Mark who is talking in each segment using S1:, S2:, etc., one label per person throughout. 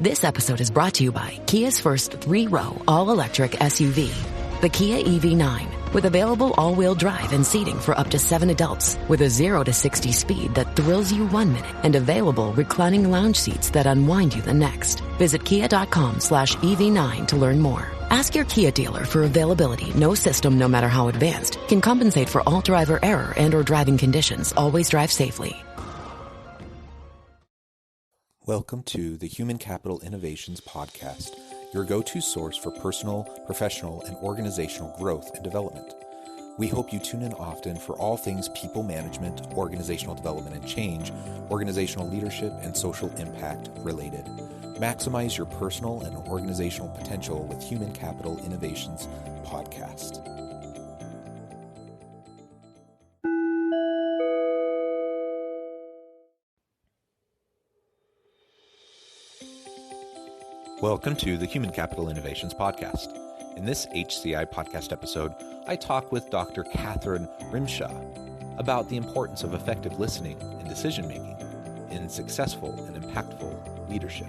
S1: This episode is brought to you by Kia's first 3-row all-electric SUV, the Kia EV9, with available all-wheel drive and seating for up to 7 adults, with a 0 to 60 speed that thrills you 1 minute and available reclining lounge seats that unwind you the next. Visit kia.com/EV9 to learn more. Ask your Kia dealer for availability. No system, no matter how advanced, can compensate for all driver error and or driving conditions. Always drive safely.
S2: Welcome to the Human Capital Innovations Podcast, your go-to source for personal, professional, and organizational growth and development. We hope you tune in often for all things people management, organizational development and change, organizational leadership, and social impact related. Maximize your personal and organizational potential with Human Capital Innovations Podcast. Welcome to the Human Capital Innovations Podcast. In this HCI podcast episode, I talk with Dr. Catherine Rymsha about the importance of effective listening and decision-making in successful and impactful leadership.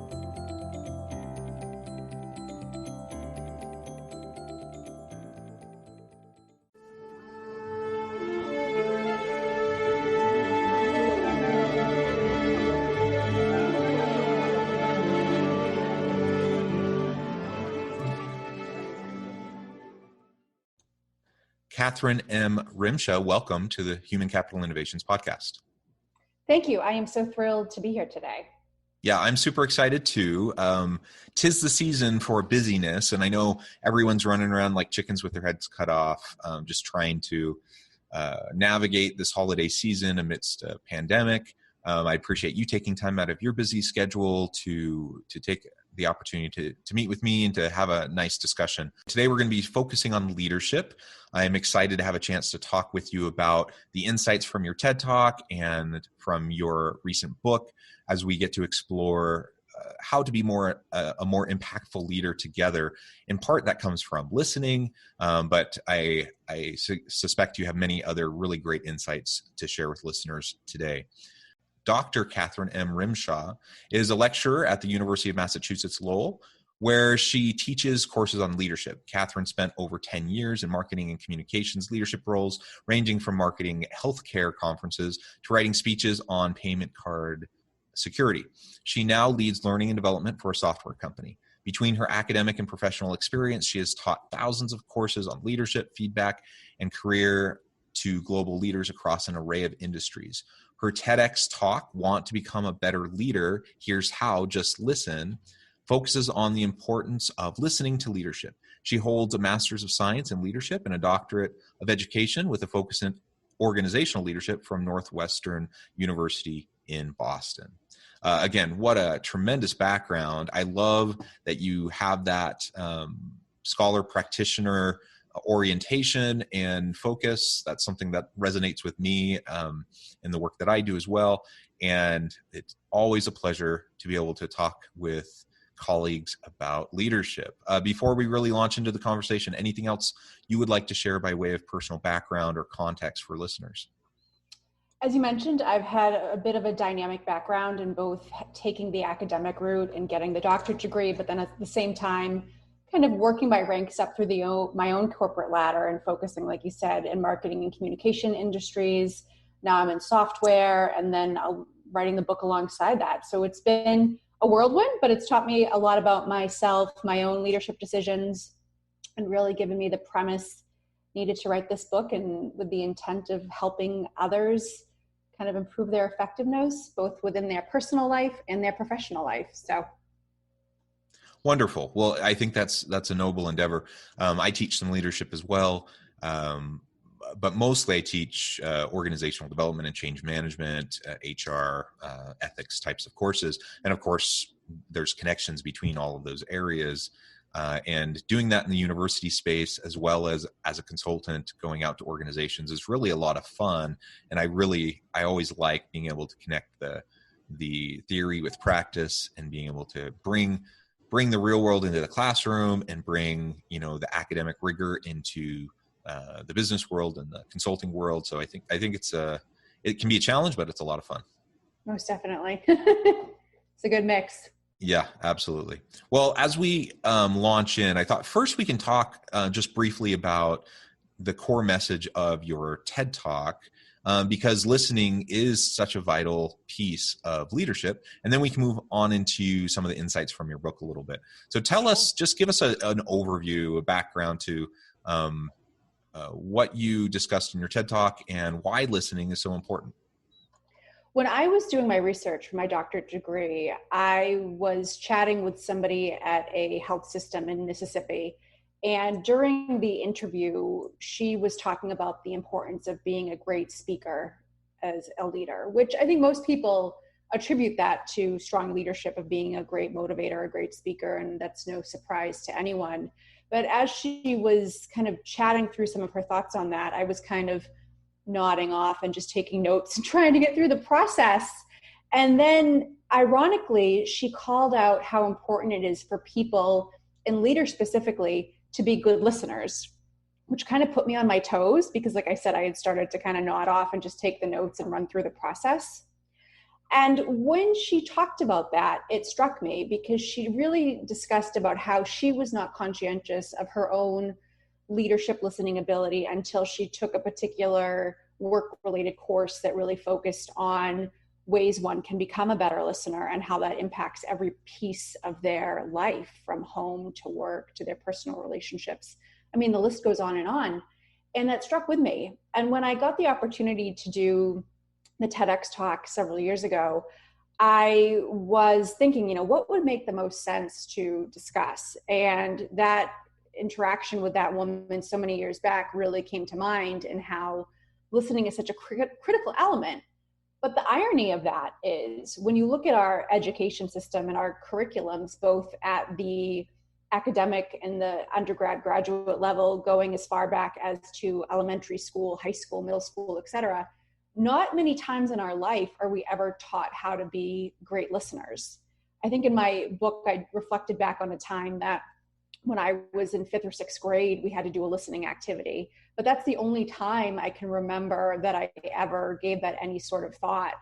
S2: Catherine M. Rymsha, welcome to the Human Capital Innovations Podcast.
S3: Thank you. I am so thrilled to be here today.
S2: Yeah, I'm super excited too. 'Tis the season for busyness, and I know everyone's running around like chickens with their heads cut off, just trying to navigate this holiday season amidst a pandemic. I appreciate you taking time out of your busy schedule to take the opportunity to meet with me and to have a nice discussion. Today, we're going to be focusing on leadership. I'm excited to have a chance to talk with you about the insights from your TED Talk and from your recent book as we get to explore how to be a more impactful leader together. In part, that comes from listening, but I suspect you have many other really great insights to share with listeners today. Dr. Catherine M. Rymsha is a lecturer at the University of Massachusetts Lowell, where she teaches courses on leadership. Catherine spent over 10 years in marketing and communications leadership roles, ranging from marketing healthcare conferences to writing speeches on payment card security. She now leads learning and development for a software company. Between her academic and professional experience, she has taught thousands of courses on leadership, feedback, and career to global leaders across an array of industries. Her TEDx talk, Want to Become a Better Leader, Here's How, Just Listen, focuses on the importance of listening to leadership. She holds a Master's of Science in Leadership and a Doctorate of Education with a focus in organizational leadership from Northwestern University in Boston. Again, what a tremendous background. I love that you have that scholar practitioner orientation and focus. That's something that resonates with me in the work that I do as well. And it's always a pleasure to be able to talk with colleagues about leadership. Before we really launch into the conversation, anything else you would like to share by way of personal background or context for listeners?
S3: As you mentioned, I've had a bit of a dynamic background in both taking the academic route and getting the doctorate degree, but then at the same time, kind of working my ranks up through my own corporate ladder and focusing, like you said, in marketing and communication industries. Now I'm in software, and then writing the book alongside that. So it's been a whirlwind, but it's taught me a lot about myself, my own leadership decisions, and really given me the premise needed to write this book, and with the intent of helping others kind of improve their effectiveness, both within their personal life and their professional life. So.
S2: Wonderful. Well, I think that's a noble endeavor. I teach some leadership as well, but mostly I teach organizational development and change management, HR, ethics types of courses. And of course, there's connections between all of those areas. And doing that in the university space, as well as a consultant going out to organizations, is really a lot of fun. And I always like being able to connect the theory with practice and being able to bring the real world into the classroom and bring, the academic rigor into the business world and the consulting world. So I think it can be a challenge, but it's a lot of fun.
S3: Most definitely. It's a good mix.
S2: Yeah, absolutely. Well, as we launch in, I thought first we can talk just briefly about the core message of your TED Talk, because listening is such a vital piece of leadership. And then we can move on into some of the insights from your book a little bit. So tell us, just give us an overview, a background to what you discussed in your TED Talk and why listening is so important.
S3: When I was doing my research for my doctorate degree, I was chatting with somebody at a health system in Mississippi. And during the interview, she was talking about the importance of being a great speaker as a leader, which I think most people attribute that to strong leadership, of being a great motivator, a great speaker, and that's no surprise to anyone. But as she was kind of chatting through some of her thoughts on that, I was kind of nodding off and just taking notes and trying to get through the process. And then ironically, she called out how important it is for people, and leaders specifically, to be good listeners, which kind of put me on my toes because, like I said, I had started to kind of nod off and just take the notes and run through the process. And when she talked about that, it struck me because she really discussed about how she was not conscientious of her own leadership listening ability until she took a particular work-related course that really focused on ways one can become a better listener and how that impacts every piece of their life, from home to work to their personal relationships. I mean, the list goes on. And that struck with me. And when I got the opportunity to do the TEDx talk several years ago, I was thinking, what would make the most sense to discuss? And that interaction with that woman so many years back really came to mind, and how listening is such a critical element. But the irony of that is, when you look at our education system and our curriculums, both at the academic and the undergrad, graduate level, going as far back as to elementary school, high school, middle school, et cetera, not many times in our life are we ever taught how to be great listeners. I think in my book, I reflected back on a time that when I was in 5th or 6th grade, we had to do a listening activity. But that's the only time I can remember that I ever gave that any sort of thought.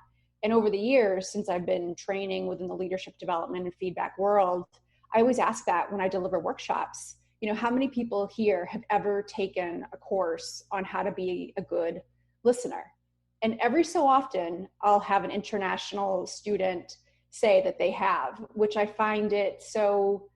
S3: And over the years, since I've been training within the leadership development and feedback world, I always ask that when I deliver workshops. How many people here have ever taken a course on how to be a good listener? And every so often, I'll have an international student say that they have, which I find it so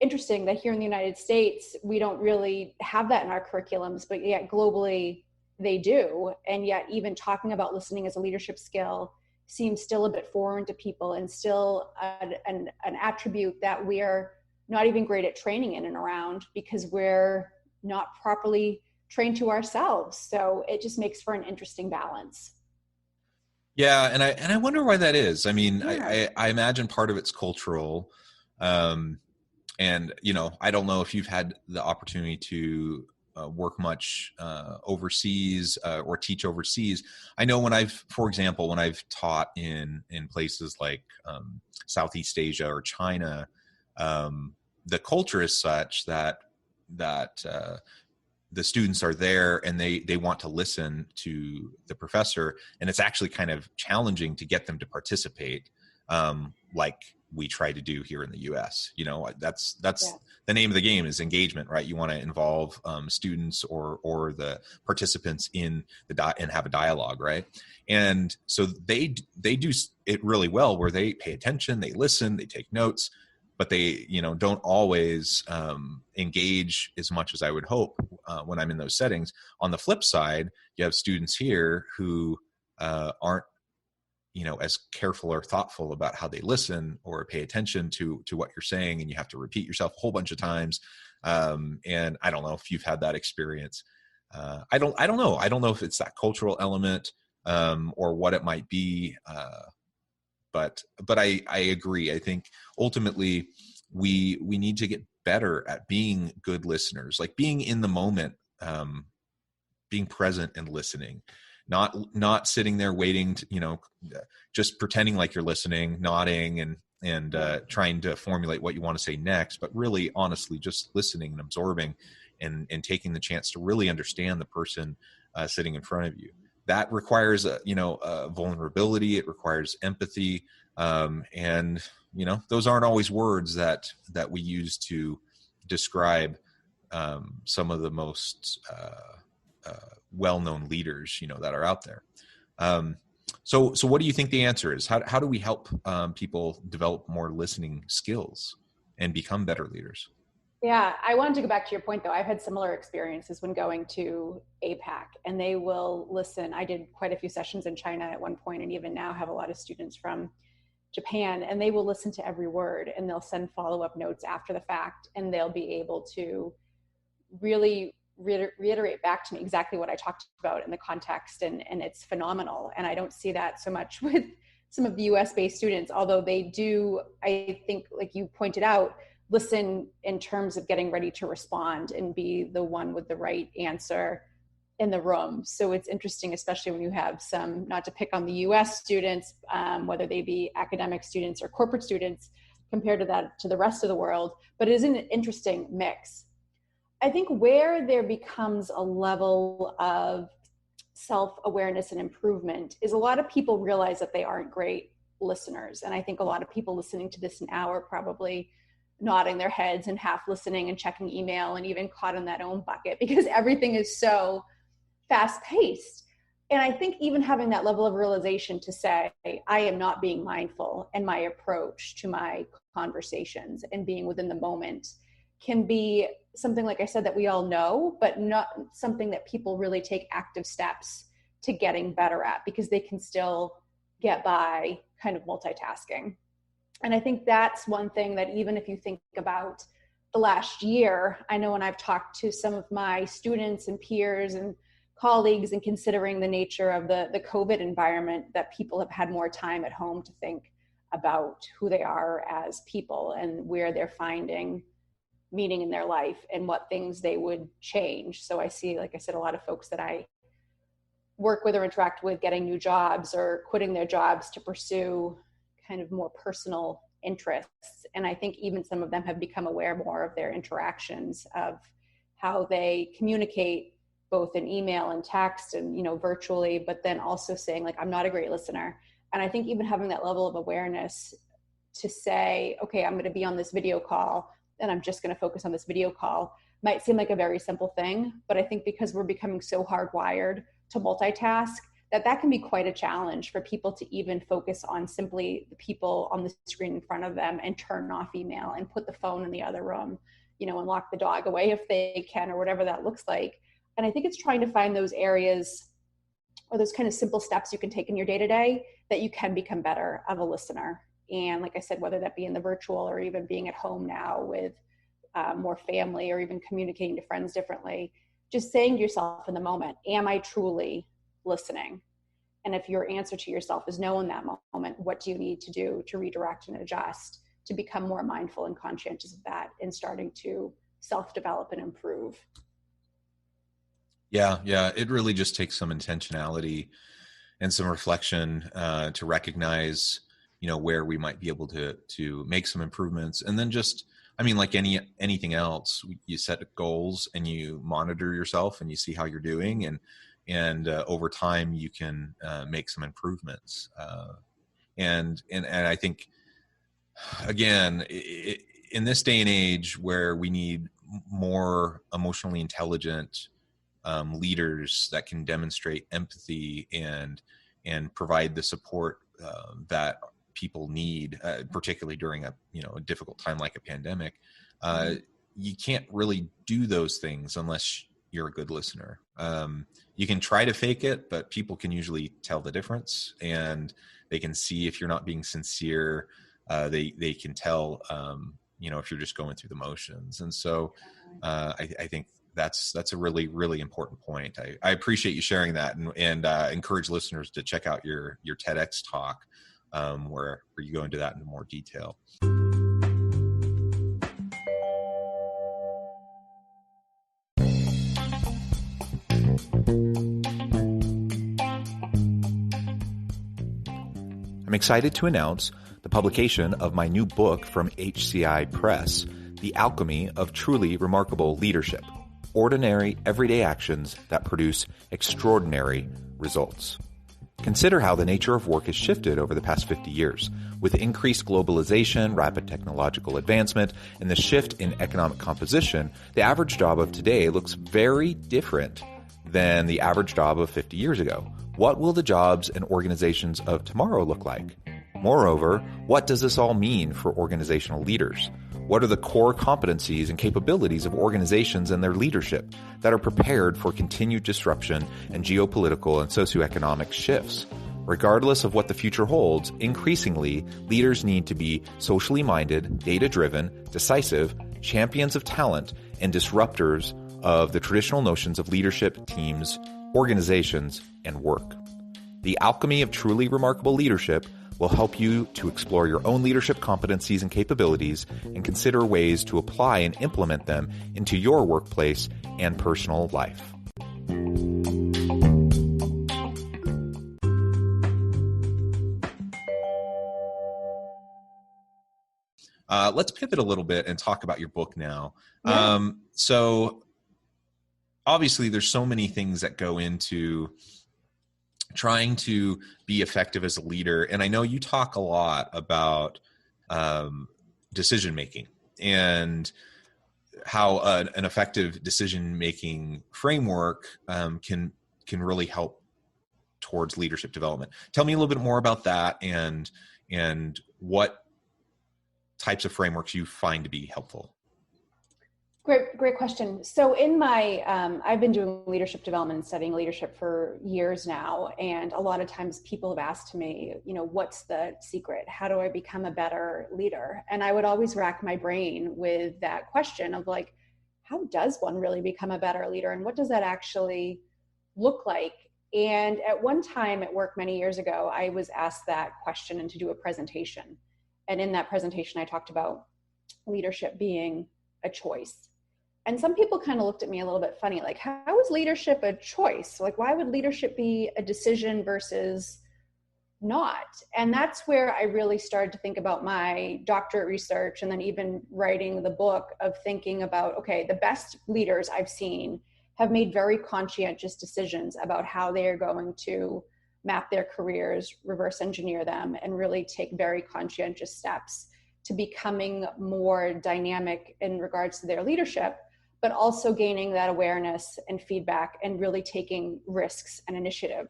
S3: interesting that here in the United States, we don't really have that in our curriculums, but yet globally they do. And yet even talking about listening as a leadership skill seems still a bit foreign to people, and still an attribute that we are not even great at training in and around, because we're not properly trained to ourselves. So it just makes for an interesting balance.
S2: Yeah, and I wonder why that is. I mean,
S3: Yeah.
S2: I imagine part of it's cultural. And, I don't know if you've had the opportunity to work much overseas or teach overseas. I know for example, when I've taught in places like Southeast Asia or China, the culture is such that the students are there and they want to listen to the professor, and it's actually kind of challenging to get them to participate, like we try to do here in the US. That's
S3: Yeah.
S2: the name of the game, is engagement, right? You want to involve students or the participants in and have a dialogue, right? And so they do it really well, where they pay attention, they listen, they take notes, but they don't always engage as much as I would hope when I'm in those settings. On the flip side, you have students here who aren't as careful or thoughtful about how they listen or pay attention to what you're saying, and you have to repeat yourself a whole bunch of times. And I don't know if you've had that experience. I don't know. I don't know if it's that cultural element or what it might be. But I agree. I think ultimately we need to get better at being good listeners, like being in the moment, being present and listening, not sitting there waiting to, just pretending like you're listening, nodding and trying to formulate what you want to say next, but really honestly just listening and absorbing and taking the chance to really understand the person sitting in front of you. That requires a vulnerability. It requires empathy. And those aren't always words that we use to describe some of the most well-known leaders, that are out there. So what do you think the answer is? How do we help people develop more listening skills and become better leaders?
S3: Yeah, I wanted to go back to your point, though. I've had similar experiences when going to APAC, and they will listen. I did quite a few sessions in China at one point, and even now have a lot of students from Japan, and they will listen to every word, and they'll send follow-up notes after the fact, and they'll be able to really reiterate back to me exactly what I talked about in the context, and it's phenomenal. And I don't see that so much with some of the US-based students, although they do, I think, like you pointed out, listen in terms of getting ready to respond and be the one with the right answer in the room. So it's interesting, especially when you have some, not to pick on the US students, whether they be academic students or corporate students, compared to the rest of the world, but it is an interesting mix. I think where there becomes a level of self-awareness and improvement is a lot of people realize that they aren't great listeners. And I think a lot of people listening to this now are probably nodding their heads and half listening and checking email and even caught in that own bucket because everything is so fast paced. And I think even having that level of realization to say, I am not being mindful in my approach to my conversations and being within the moment can be something, like I said, that we all know, but not something that people really take active steps to getting better at, because they can still get by kind of multitasking. And I think that's one thing that even if you think about the last year, I know when I've talked to some of my students and peers and colleagues, and considering the nature of the COVID environment, that people have had more time at home to think about who they are as people and where they're finding meaning in their life and what things they would change. So I see, like I said, a lot of folks that I work with or interact with getting new jobs or quitting their jobs to pursue kind of more personal interests. And I think even some of them have become aware more of their interactions, of how they communicate both in email and text and, virtually, but then also saying, like, I'm not a great listener. And I think even having that level of awareness to say, okay, I'm going to be on this video call and I'm just going to focus on this video call might seem like a very simple thing. But I think because we're becoming so hardwired to multitask, that can be quite a challenge for people to even focus on simply the people on the screen in front of them and turn off email and put the phone in the other room, and lock the dog away if they can, or whatever that looks like. And I think it's trying to find those areas or those kind of simple steps you can take in your day-to-day that you can become better of a listener. And like I said, whether that be in the virtual or even being at home now with more family, or even communicating to friends differently, just saying to yourself in the moment, am I truly listening? And if your answer to yourself is no in that moment, what do you need to do to redirect and adjust to become more mindful and conscientious of that and starting to self-develop and improve?
S2: Yeah. It really just takes some intentionality and some reflection to recognize, where we might be able to make some improvements. And then just, like anything else, you set goals and you monitor yourself and you see how you're doing, and over time you can make some improvements. And I think, again, in this day and age where we need more emotionally intelligent leaders that can demonstrate empathy and provide the support that people need, particularly during a difficult time like a pandemic, you can't really do those things unless you're a good listener. You can try to fake it, but people can usually tell the difference, and they can see if you're not being sincere. They can tell, if you're just going through the motions. And so I think that's a really, really important point. I appreciate you sharing that, and encourage listeners to check out your TEDx talk, where you go into that in more detail. I'm excited to announce the publication of my new book from HCI Press, The Alchemy of Truly Remarkable Leadership: Ordinary, Everyday Actions That Produce Extraordinary Results. Consider how the nature of work has shifted over the past 50 years. With increased globalization, rapid technological advancement, and the shift in economic composition, the average job of today looks very different than the average job of 50 years ago. What will the jobs and organizations of tomorrow look like? Moreover, what does this all mean for organizational leaders? What are the core competencies and capabilities of organizations and their leadership that are prepared for continued disruption and geopolitical and socioeconomic shifts? Regardless of what the future holds, increasingly, leaders need to be socially minded, data-driven, decisive, champions of talent, and disruptors of the traditional notions of leadership, teams, organizations, and work. The alchemy of truly remarkable leadership will help you to explore your own leadership competencies and capabilities and consider ways to apply and implement them into your workplace and personal life. Let's pivot a little bit and talk about your book now. Yeah. So obviously there's so many things that go into trying to be effective as a leader. And I know you talk a lot about decision-making and how an effective decision-making framework can really help towards leadership development. Tell me a little bit more about that and what types of frameworks you find to be helpful.
S3: Great question. So in my, I've been doing leadership development and studying leadership for years now. And a lot of times people have asked me, what's the secret? How do I become a better leader? And I would always rack my brain with that question of like, how does one really become a better leader? And what does that actually look like? And at one time at work many years ago, I was asked that question and to do a presentation. And in that presentation, I talked about leadership being a choice. And some people kind of looked at me a little bit funny, like, how is leadership a choice? Like, why would leadership be a decision versus not? And that's where I really started to think about my doctorate research and then even writing the book of thinking about, okay, the best leaders I've seen have made very conscientious decisions about how they are going to map their careers, reverse engineer them, and really take very conscientious steps to becoming more dynamic in regards to their leadership, but also gaining that awareness and feedback and really taking risks and initiative.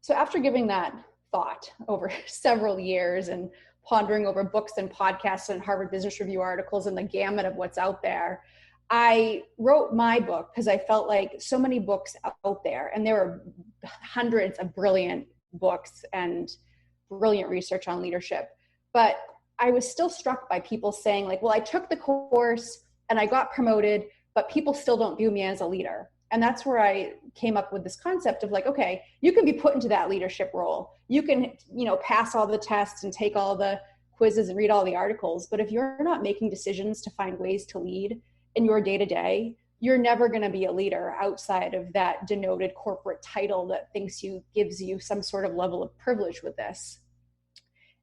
S3: So after giving that thought over several years and pondering over books and podcasts and Harvard Business Review articles and the gamut of what's out there, I wrote my book because I felt like so many books out there, and there are hundreds of brilliant books and brilliant research on leadership, but I was still struck by people saying like, well, I took the course and I got promoted, but people still don't view me as a leader. And that's where I came up with this concept of like, okay, you can be put into that leadership role. You can, pass all the tests and take all the quizzes and read all the articles. But if you're not making decisions to find ways to lead in your day-to-day, you're never going to be a leader outside of that denoted corporate title that gives you some sort of level of privilege with this.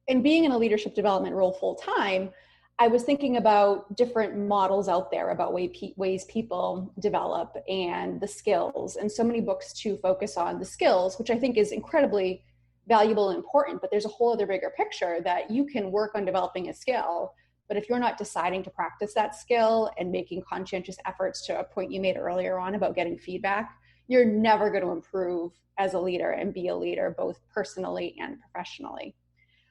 S3: And being in a leadership development role full-time, I was thinking about different models out there about ways people develop and the skills. And so many books to focus on the skills, which I think is incredibly valuable and important, but there's a whole other bigger picture that you can work on developing a skill. But if you're not deciding to practice that skill and making conscientious efforts, to a point you made earlier on about getting feedback, you're never going to improve as a leader and be a leader, both personally and professionally.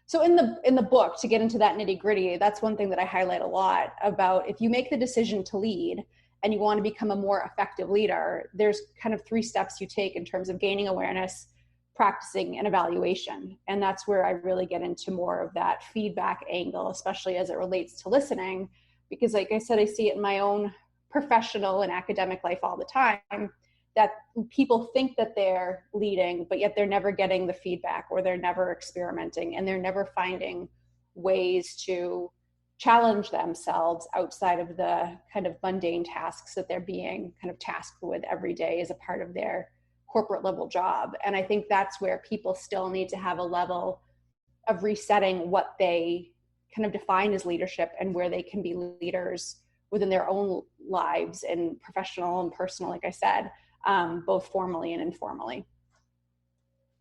S3: So in the book, to get into that nitty gritty, that's one thing that I highlight a lot about if you make the decision to lead and you want to become a more effective leader, there's kind of 3 steps you take in terms of gaining awareness, practicing, and evaluation. And that's where I really get into more of that feedback angle, especially as it relates to listening, because like I said, I see it in my own professional and academic life all the time, that people think that they're leading, but yet they're never getting the feedback, or they're never experimenting, and they're never finding ways to challenge themselves outside of the kind of mundane tasks that they're being kind of tasked with every day as a part of their corporate level job. And I think that's where people still need to have a level of resetting what they kind of define as leadership and where they can be leaders within their own lives, and professional and personal, like I said, both formally and informally.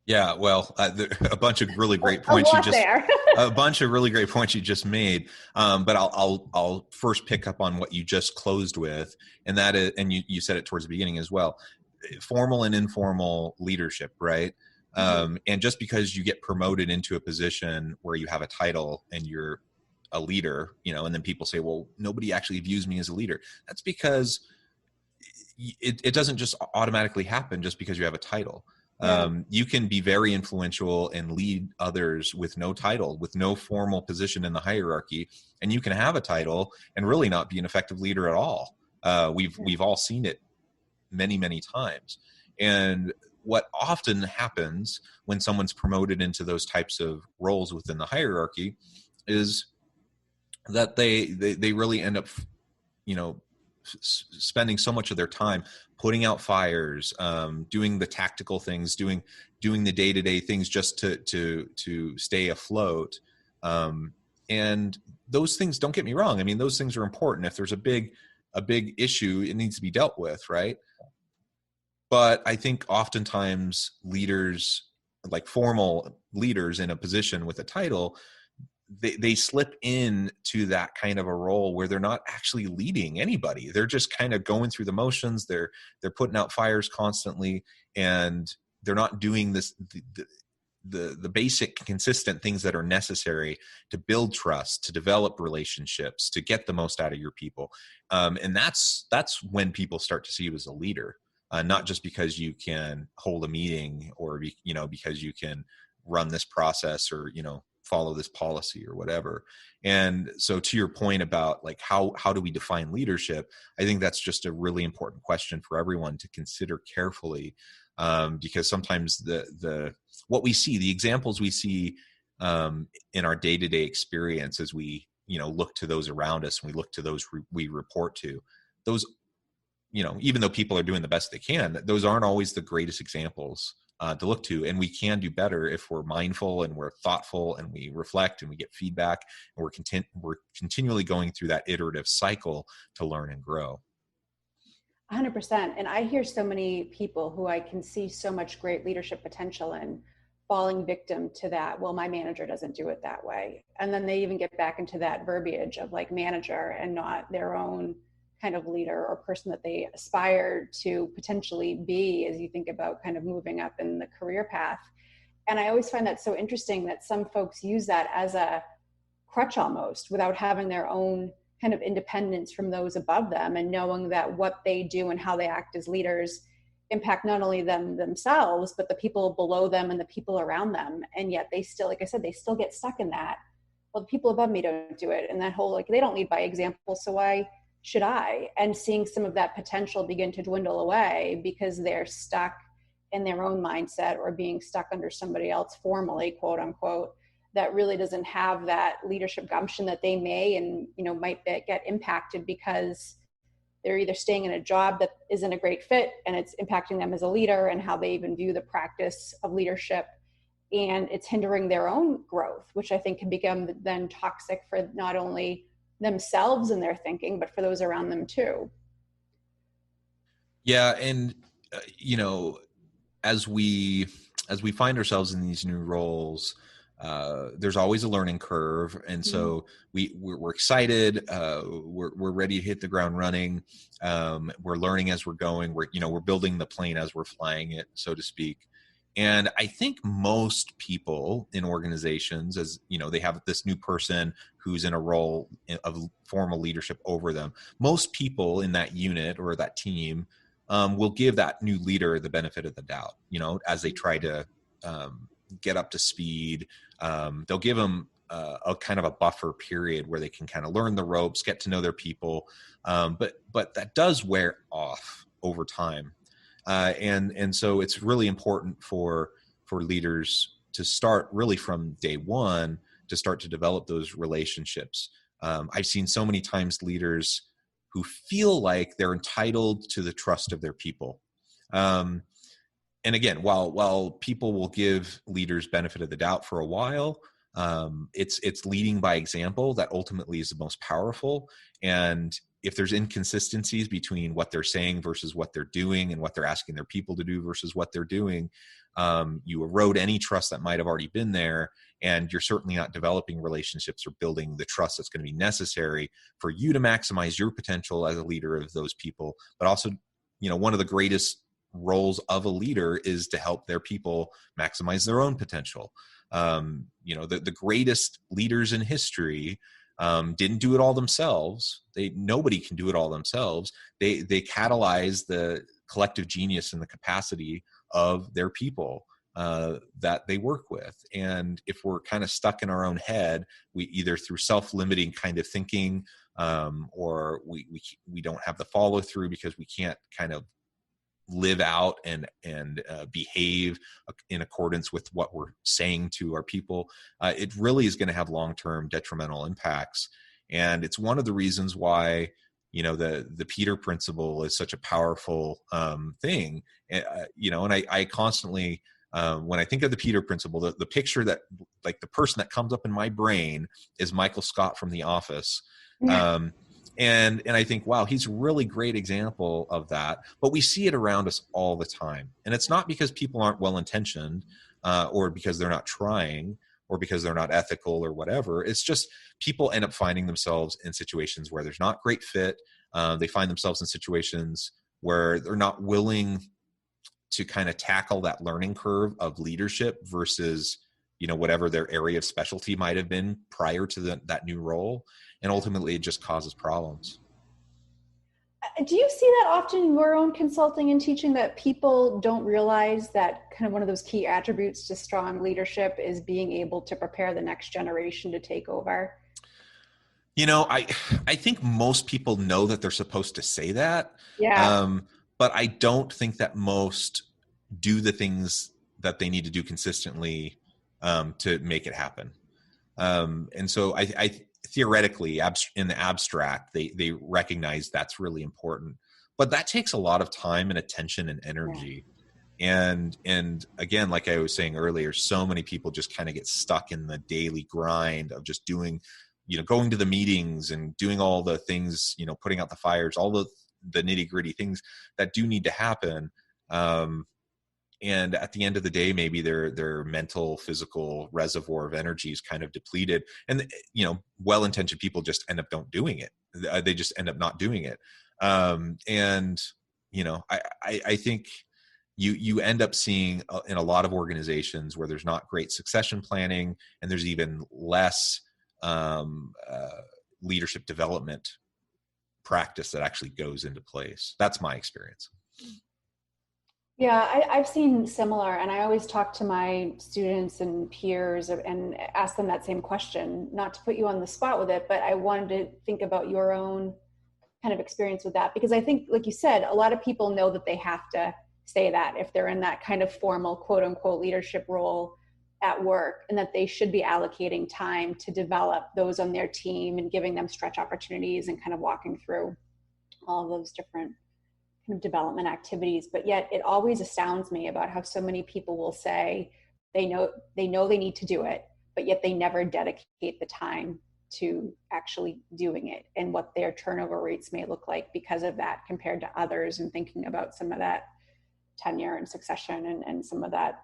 S2: Yeah, well, a bunch of really great
S3: A
S2: points you
S3: lot
S2: just
S3: there.
S2: a bunch of really great points you just made. But I'll first pick up on what you just closed with, and that is, and you said it towards the beginning as well, formal and informal leadership, right? And just because you get promoted into a position where you have a title and you're a leader, and then people say, well, nobody actually views me as a leader. That's because it doesn't just automatically happen just because you have a title.
S3: Yeah.
S2: You can be very influential and lead others with no title, with no formal position in the hierarchy, and you can have a title and really not be an effective leader at all. We've all seen it many, many times. And what often happens when someone's promoted into those types of roles within the hierarchy is that they really end up, spending so much of their time putting out fires, doing the tactical things, doing the day-to-day things just to stay afloat. And those things, don't get me wrong, I mean, those things are important. If there's a big issue, it needs to be dealt with, right? But I think oftentimes leaders, like formal leaders in a position with a title, they slip into that kind of a role where they're not actually leading anybody. They're just kind of going through the motions. They're putting out fires constantly, and they're not doing the basic consistent things that are necessary to build trust, to develop relationships, to get the most out of your people. And that's when people start to see you as a leader, not just because you can hold a meeting or because you can run this process or follow this policy or whatever. And so to your point about like how do we define leadership, I think that's just a really important question for everyone to consider carefully, because sometimes the what we see, the examples we see in our day-to-day experience as we look to those around us and we look to those we report to, those even though people are doing the best they can, those aren't always the greatest examples to look to. And we can do better if we're mindful and we're thoughtful and we reflect and we get feedback, and we're continually going through that iterative cycle to learn and grow.
S3: 100%. And I hear so many people who I can see so much great leadership potential in falling victim to that. Well, my manager doesn't do it that way. And then they even get back into that verbiage of like manager and not their own kind of leader or person that they aspire to potentially be as you think about kind of moving up in the career path. And I always find that so interesting that some folks use that as a crutch almost, without having their own kind of independence from those above them, and knowing that what they do and how they act as leaders impact not only themselves, but the people below them and the people around them. And yet they still, like I said, they still get stuck in that. Well, the people above me don't do it. And that whole, like, they don't lead by example, so why should I? And seeing some of that potential begin to dwindle away because they're stuck in their own mindset or being stuck under somebody else formally, quote unquote, that really doesn't have that leadership gumption that they may and might get impacted because they're either staying in a job that isn't a great fit and it's impacting them as a leader and how they even view the practice of leadership, and it's hindering their own growth, which I think can become then toxic for not only themselves and their thinking, but for those around them too.
S2: Yeah. And, as we find ourselves in these new roles, there's always a learning curve. And so we're excited. We're ready to hit the ground running. We're learning as we're going. We're building the plane as we're flying it, so to speak. And I think most people in organizations, as they have this new person who's in a role of formal leadership over them. Most people in that unit or that team will give that new leader the benefit of the doubt, as they try to get up to speed. They'll give them a kind of a buffer period where they can kind of learn the ropes, get to know their people. But that does wear off over time. And so it's really important for leaders to start really from day one to start to develop those relationships. I've seen so many times leaders who feel like they're entitled to the trust of their people. And again, while people will give leaders benefit of the doubt for a while, it's leading by example that ultimately is the most powerful. And if there's inconsistencies between what they're saying versus what they're doing, and what they're asking their people to do versus what they're doing, you erode any trust that might have already been there, and you're certainly not developing relationships or building the trust that's going to be necessary for you to maximize your potential as a leader of those people. But also, one of the greatest roles of a leader is to help their people maximize their own potential. The greatest leaders in history didn't do it all themselves. Nobody can do it all themselves. They catalyze the collective genius and the capacity of their people that they work with. And if we're kind of stuck in our own head, we either through self-limiting kind of thinking, or we don't have the follow through because we can't kind of live out and behave in accordance with what we're saying to our people, it really is going to have long-term detrimental impacts. And it's one of the reasons why, the Peter principle is such a powerful thing. And I constantly, when I think of the Peter principle, the picture that, like, the person that comes up in my brain is Michael Scott from The Office. Yeah. And I think, wow, he's a really great example of that. But we see it around us all the time. And it's not because people aren't well-intentioned, or because they're not trying, or because they're not ethical or whatever. It's just people end up finding themselves in situations where there's not great fit. They find themselves in situations where they're not willing to kind of tackle that learning curve of leadership versus, whatever their area of specialty might have been prior to that new role. And ultimately it just causes problems.
S3: Do you see that often in your own consulting and teaching, that people don't realize that kind of one of those key attributes to strong leadership is being able to prepare the next generation to take over?
S2: I think most people know that they're supposed to say that.
S3: Yeah.
S2: But I don't think that most do the things that they need to do consistently to make it happen. And so I theoretically, in the abstract, they recognize that's really important, but that takes a lot of time and attention and energy. Yeah. And again, like I was saying earlier, so many people just kind of get stuck in the daily grind of just doing, going to the meetings and doing all the things, putting out the fires, all the nitty gritty things that do need to happen. And at the end of the day, maybe their mental, physical reservoir of energy is kind of depleted. And, well-intentioned people just end up not doing it. They just end up not doing it. And, I think you end up seeing in a lot of organizations where there's not great succession planning, and there's even less leadership development practice that actually goes into place. That's my experience.
S3: Yeah, I've seen similar, and I always talk to my students and peers and ask them that same question, not to put you on the spot with it, but I wanted to think about your own kind of experience with that, because I think, like you said, a lot of people know that they have to say that if they're in that kind of formal, quote unquote, leadership role at work, and that they should be allocating time to develop those on their team and giving them stretch opportunities and kind of walking through all of those different development activities. But yet it always astounds me about how so many people will say they know they need to do it, but yet they never dedicate the time to actually doing it, and what their turnover rates may look like because of that compared to others, and thinking about some of that tenure and succession and some of that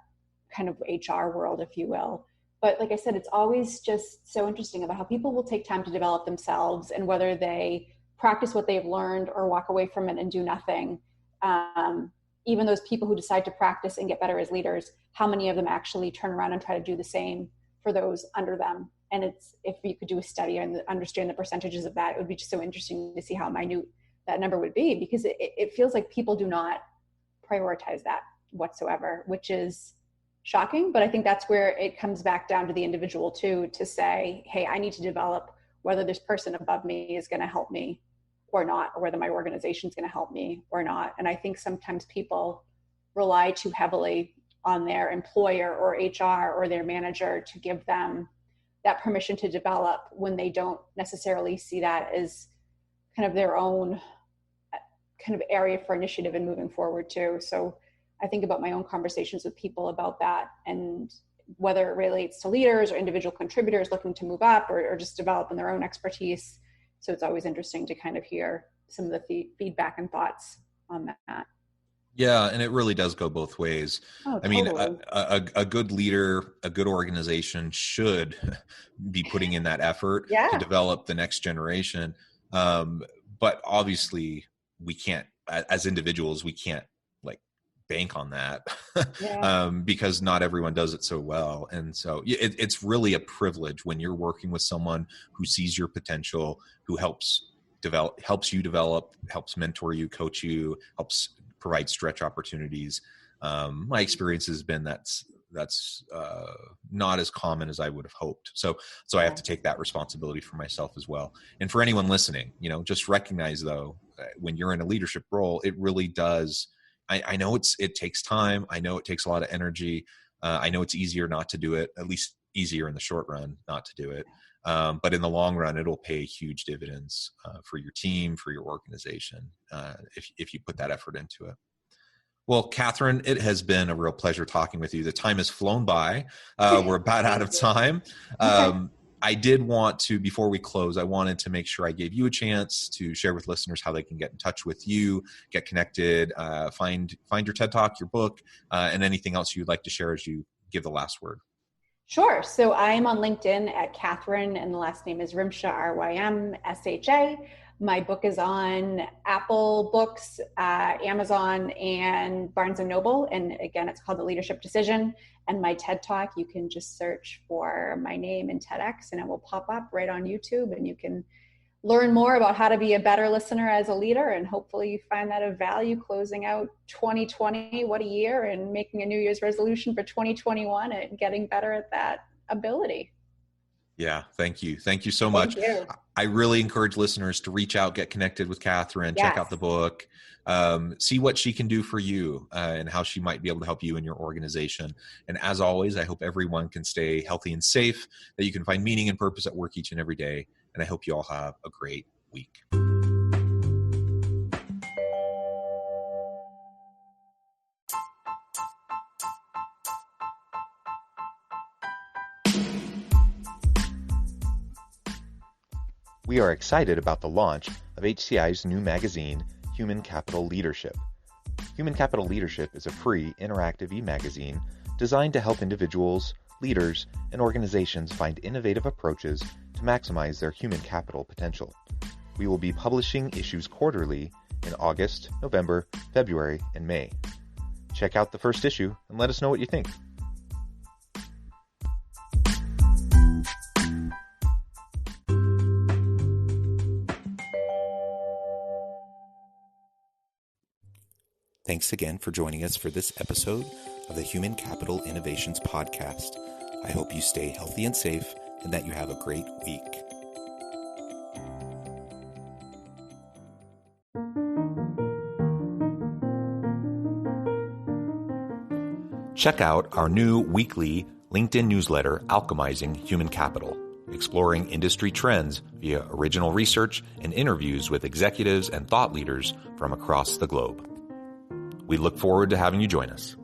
S3: kind of HR world, if you will. But like I said, it's always just so interesting about how people will take time to develop themselves, and whether they practice what they've learned or walk away from it and do nothing. Even those people who decide to practice and get better as leaders, how many of them actually turn around and try to do the same for those under them? And if you could do a study and understand the percentages of that, it would be just so interesting to see how minute that number would be, because it feels like people do not prioritize that whatsoever, which is shocking. But I think that's where it comes back down to the individual too, to say, hey, I need to develop whether this person above me is going to help me or not, or whether my organization is going to help me or not. And I think sometimes people rely too heavily on their employer or HR or their manager to give them that permission to develop, when they don't necessarily see that as kind of their own kind of area for initiative and moving forward too. So I think about my own conversations with people about that, and whether it relates to leaders or individual contributors looking to move up or just develop in their own expertise. So it's always interesting to kind of hear some of the feedback and thoughts on that.
S2: Yeah, and it really does go both ways.
S3: Oh,
S2: I mean,
S3: totally.
S2: a good leader, a good organization should be putting in that effort to
S3: Yeah.
S2: develop the next generation. But obviously, we can't, as individuals, we can't like bank on that
S3: Yeah.
S2: because not everyone does it so well. And so it's really a privilege when you're working with someone who sees your potential, who helps you develop, helps mentor you, coach you, helps provide stretch opportunities. My experience has been that's not as common as I would have hoped. So I have to take that responsibility for myself as well. And for anyone listening, just recognize though, when you're in a leadership role, it really does. I know it takes time. I know it takes a lot of energy. I know it's easier not to do it, at least easier in the short run not to do it. But in the long run, it'll pay huge dividends for your team, for your organization, if you put that effort into it. Well, Catherine, it has been a real pleasure talking with you. The time has flown by. We're about out of time. I did want to, before we close, I wanted to make sure I gave you a chance to share with listeners how they can get in touch with you, get connected, find your TED Talk, your book, and anything else you'd like to share as you give the last word.
S3: Sure. So I'm on LinkedIn at Catherine, and the last name is Rymsha, Rymsha. My book is on Apple Books, Amazon, and Barnes & Noble. And again, it's called The Leadership Decision. And my TED Talk, you can just search for my name in TEDx, and it will pop up right on YouTube. And you can learn more about how to be a better listener as a leader. And hopefully you find that of value closing out 2020. What a year, and making a New Year's resolution for 2021 and getting better at that ability.
S2: Yeah, thank you. Thank you so much. I really encourage listeners to reach out, get connected with Catherine, check out the book, see what she can do for you and how she might be able to help you in your organization. And as always, I hope everyone can stay healthy and safe, that you can find meaning and purpose at work each and every day. And I hope you all have a great week. We are excited about the launch of HCI's new magazine, Human Capital Leadership. Human Capital Leadership is a free, interactive e-magazine designed to help individuals, leaders, and organizations find innovative approaches to maximize their human capital potential. We will be publishing issues quarterly in August, November, February, and May. Check out the first issue and let us know what you think. Thanks again for joining us for this episode of the Human Capital Innovations Podcast. I hope you stay healthy and safe and that you have a great week. Check out our new weekly LinkedIn newsletter, Alchemizing Human Capital, exploring industry trends via original research and interviews with executives and thought leaders from across the globe. We look forward to having you join us.